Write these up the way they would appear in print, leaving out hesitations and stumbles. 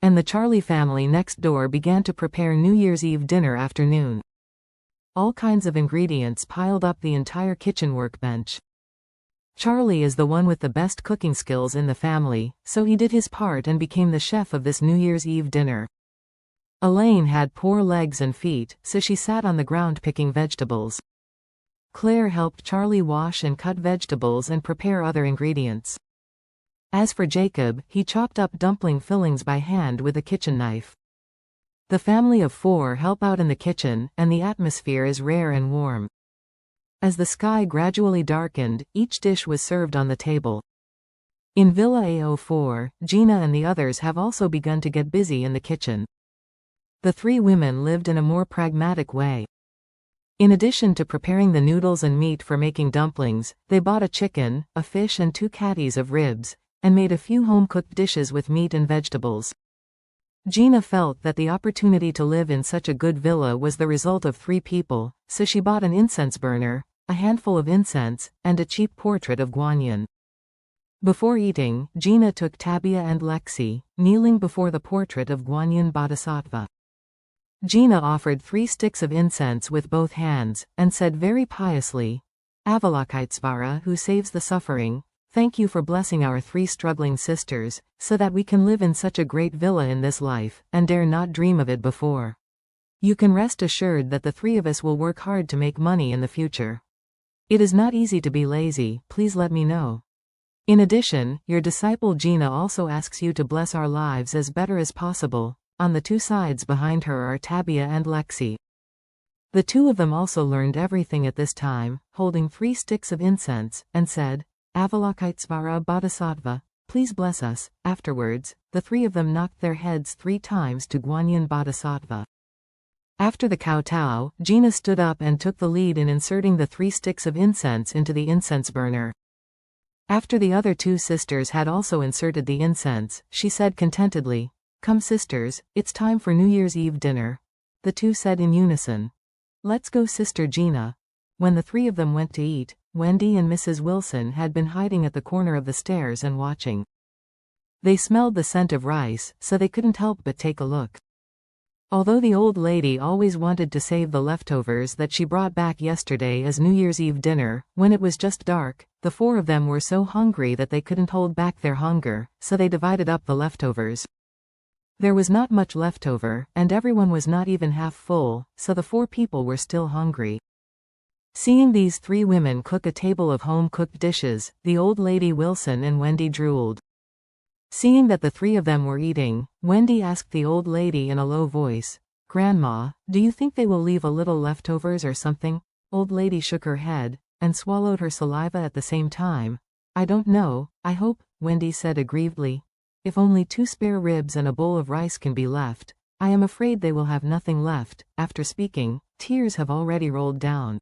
and the Charlie family next door began to prepare New Year's Eve dinner afternoon. All kinds of ingredients piled up the entire kitchen workbench. Charlie is the one with the best cooking skills in the family, so he did his part and became the chef of this New Year's Eve dinner. Elaine had poor legs and feet, so she sat on the ground picking vegetables. Claire helped Charlie wash and cut vegetables and prepare other ingredients. As for Jacob, he chopped up dumpling fillings by hand with a kitchen knife. The family of 4 help out in the kitchen, and the atmosphere is rare and warm. As the sky gradually darkened, each dish was served on the table. In Villa A04, Gina and the others have also begun to get busy in the kitchen. The 3 women lived in a more pragmatic way. In addition to preparing the noodles and meat for making dumplings, they bought a chicken, a fish and 2 catties of ribs, and made a few home-cooked dishes with meat and vegetables. Gina felt that the opportunity to live in such a good villa was the result of 3 people, so she bought an incense burner, a handful of incense, and a cheap portrait of Guanyin. Before eating, Gina took Tabia and Lexi, kneeling before the portrait of Guanyin Bodhisattva. Gina offered 3 sticks of incense with both hands, and said very piously, Avalokitesvara, who saves the suffering, thank you for blessing our 3 struggling sisters, so that we can live in such a great villa in this life, and dare not dream of it before. You can rest assured that the 3 of us will work hard to make money in the future. It is not easy to be lazy, please let me know. In addition, your disciple Gina also asks you to bless our lives as better as possible. On the 2 sides behind her are Tabia and Lexi. The 2 of them also learned everything at this time, holding 3 sticks of incense, and said, Avalokitesvara Bodhisattva, please bless us. Afterwards, the 3 of them knocked their heads 3 times to Guanyin Bodhisattva. After the kowtow, Gina stood up and took the lead in inserting the 3 sticks of incense into the incense burner. After the other 2 sisters had also inserted the incense, she said contentedly, Come sisters, it's time for New Year's Eve dinner. The 2 said in unison. Let's go Sister Gina. When the 3 of them went to eat, Wendy and Mrs. Wilson had been hiding at the corner of the stairs and watching. They smelled the scent of rice, so they couldn't help but take a look. Although the old lady always wanted to save the leftovers that she brought back yesterday as New Year's Eve dinner, when it was just dark, the 4 of them were so hungry that they couldn't hold back their hunger, so they divided up the leftovers. There was not much leftover, and everyone was not even half full, so the 4 people were still hungry. Seeing these 3 women cook a table of home-cooked dishes, the old lady Wilson and Wendy drooled. Seeing that the 3 of them were eating, Wendy asked the old lady in a low voice, Grandma, do you think they will leave a little leftovers or something? Old lady shook her head, and swallowed her saliva at the same time. I don't know, I hope, Wendy said aggrievedly. If only 2 spare ribs and a bowl of rice can be left, I am afraid they will have nothing left. After speaking, tears have already rolled down.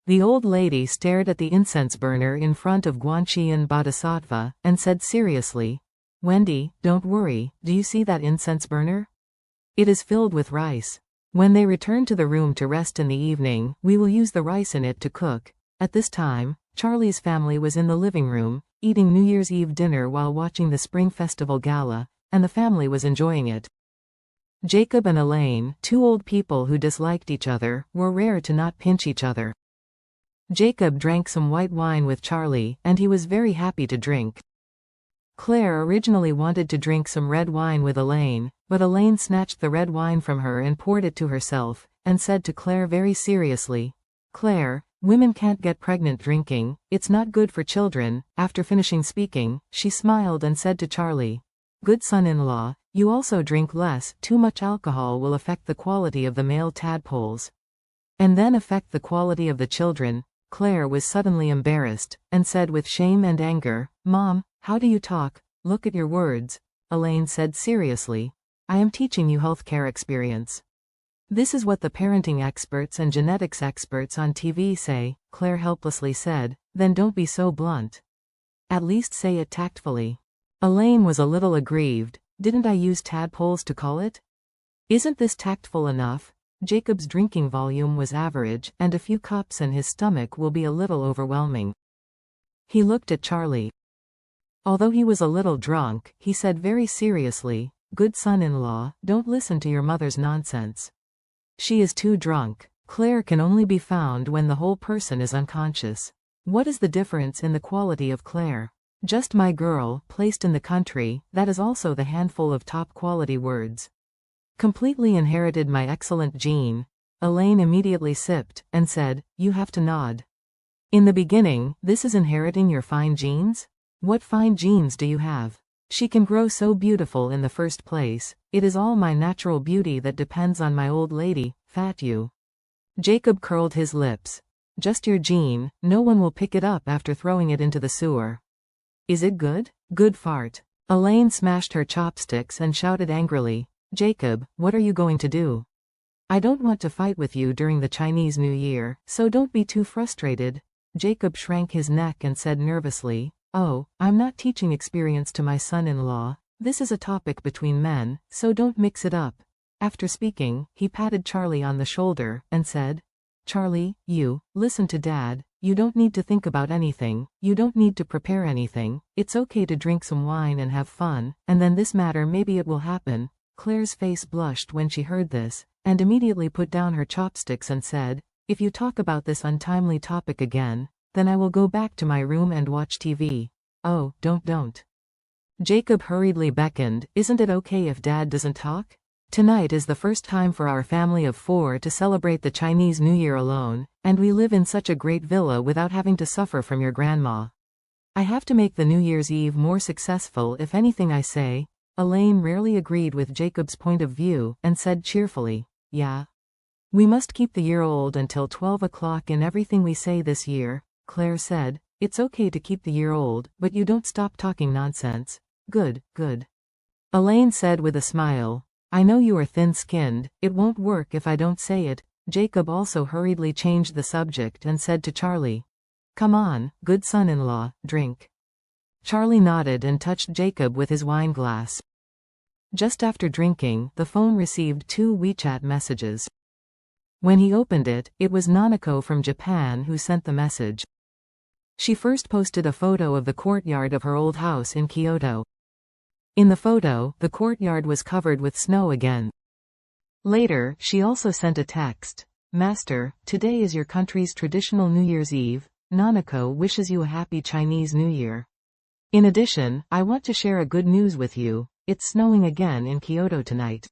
The old lady stared at the incense burner in front of Guanyin Bodhisattva, and said seriously, Wendy, don't worry, do you see that incense burner? It is filled with rice. When they return to the room to rest in the evening, we will use the rice in it to cook. At this time, Charlie's family was in the living room, eating New Year's Eve dinner while watching the Spring Festival Gala, and the family was enjoying it. Jacob and Elaine, 2 old people who disliked each other, were rare to not pinch each other. Jacob drank some white wine with Charlie, and he was very happy to drink. Claire originally wanted to drink some red wine with Elaine, but Elaine snatched the red wine from her and poured it to herself, and said to Claire very seriously, Claire, women can't get pregnant drinking, it's not good for children. After finishing speaking, she smiled and said to Charlie, Good son-in-law, you also drink less, too much alcohol will affect the quality of the male tadpoles. And then affect the quality of the children. Claire was suddenly embarrassed, and said with shame and anger, Mom, how do you talk? Look at your words. Elaine said seriously, I am teaching you healthcare experience. This is what the parenting experts and genetics experts on TV say, Claire helplessly said, then don't be so blunt. At least say it tactfully. Elaine was a little aggrieved, didn't I use tadpoles to call it? Isn't this tactful enough? Jacob's drinking volume was average, and a few cups and his stomach will be a little overwhelming. He looked at Charlie. Although he was a little drunk, he said very seriously, Good son-in-law, don't listen to your mother's nonsense. She is too drunk. Claire can only be found when the whole person is unconscious. What is the difference in the quality of Claire? Just my girl, placed in the country, that is also the handful of top-quality words. Completely inherited my excellent gene. Elaine immediately sipped, and said, you have to nod. In the beginning, this is inheriting your fine genes? What fine genes do you have? She can grow so beautiful in the first place. It is all my natural beauty that depends on my old lady, fat you. Jacob curled his lips. Just your gene, no one will pick it up after throwing it into the sewer. Is it good? Good fart. Elaine smashed her chopsticks and shouted angrily, Jacob, what are you going to do? I don't want to fight with you during the Chinese New Year, so don't be too frustrated. Jacob shrank his neck and said nervously, oh, I'm not teaching experience to my son-in-law. This is a topic between men, so don't mix it up. After speaking, he patted Charlie on the shoulder, and said, Charlie, you, listen to Dad, you don't need to think about anything, you don't need to prepare anything, it's okay to drink some wine and have fun, and then this matter maybe it will happen. Claire's face blushed when she heard this, and immediately put down her chopsticks and said, if you talk about this untimely topic again, then I will go back to my room and watch TV. Oh, don't. Jacob hurriedly beckoned, isn't it okay if Dad doesn't talk? Tonight is the first time for our family of 4 to celebrate the Chinese New Year alone, and we live in such a great villa without having to suffer from your grandma. I have to make the New Year's Eve more successful if anything I say. Elaine rarely agreed with Jacob's point of view, and said cheerfully, yeah. We must keep the year old until 12 o'clock in everything we say this year, Claire said. It's okay to keep the year old, but you don't stop talking nonsense. Good. Elaine said with a smile, I know you are thin-skinned, it won't work if I don't say it. Jacob also hurriedly changed the subject and said to Charlie, come on, good son-in-law, drink. Charlie nodded and touched Jacob with his wine glass. Just after drinking, the phone received 2 WeChat messages. When he opened it, it was Nanako from Japan who sent the message. She first posted a photo of the courtyard of her old house in Kyoto. In the photo, the courtyard was covered with snow again. Later, she also sent a text. Master, today is your country's traditional New Year's Eve. Nanako wishes you a happy Chinese New Year. In addition, I want to share a good news with you. It's snowing again in Kyoto tonight.